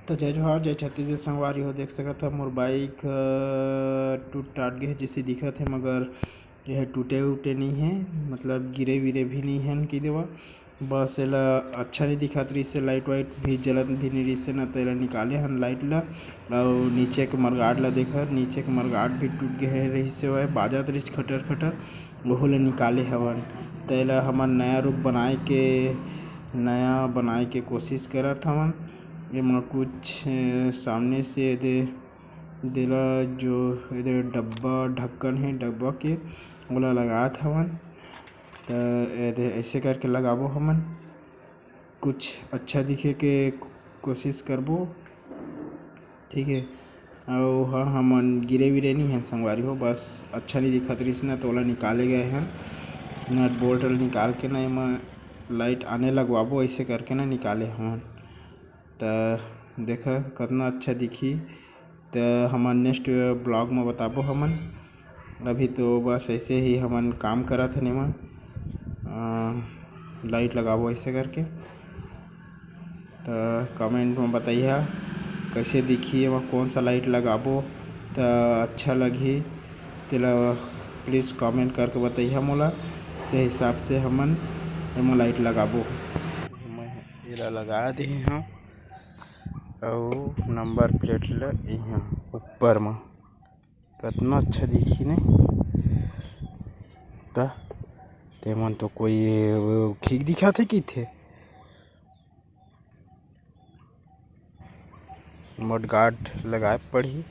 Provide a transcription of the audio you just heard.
तो जय जोहार जय छत्तीसगढ़ संगवारी हो देख सकत ह मोर बाइक टूट टाट गे जैसे दिखत है, मगर यह टूटे उटे नहीं है, मतलब गिरे विरे भी नहीं है कि देवा बस एला अच्छा नहीं दिखत रही से लाइट वाइट भी जलत भी नहीं रही से न, तो एला निकाले हन लाइट ला और नीचे के मरगाड़ ला देखा नीचे के मरगाड़ भी टूट गए है रही से वह बाजत रही खटर खटर वहू ला निकाले हवन। तो एला हमन नया बनाए के कोशिश करत हवन। एमा कुछ सामने से देला जो इधर डब्बा ढक्कन है डब्बा के ओला लगात हवन। तो ऐसे करके लगाबो हमन, कुछ अच्छा दिखे के कोशिश करबो, ठीक है। और हाँ हमन गिरे विरे नहीं हैं संगवारी हो, बस अच्छा नहीं दिखत रही ना तो ओला निकाले गए हैं। नट बोल्ट निकाल के ना एमा लाइट आने लगवाबो, ऐसे करके ना निकाले हमन। तो देखा कितना अच्छा दिखी, तो हमन नेक्स्ट ब्लॉग में बताबो हमन। अभी तो बस ऐसे ही हमन काम करत हन एमा लाइट लगाबो ऐसे करके। तो कमेंट में बताइए कैसे दिखी एमा कौन सा लाइट लगाबो तो अच्छा लगी, तेला प्लीज़ कमेंट करके बताइए मोला, ते हिसाब से हमन एमा लाइट लगाबो। मैं एला लगा दे हाँ और नंबर प्लेट ला यहाँ ऊपर में कितना अच्छा दिखी नहीं। तेमन तो कोई ठीक दिखा थे कि थे मड गार्ड लगाए पड़ी।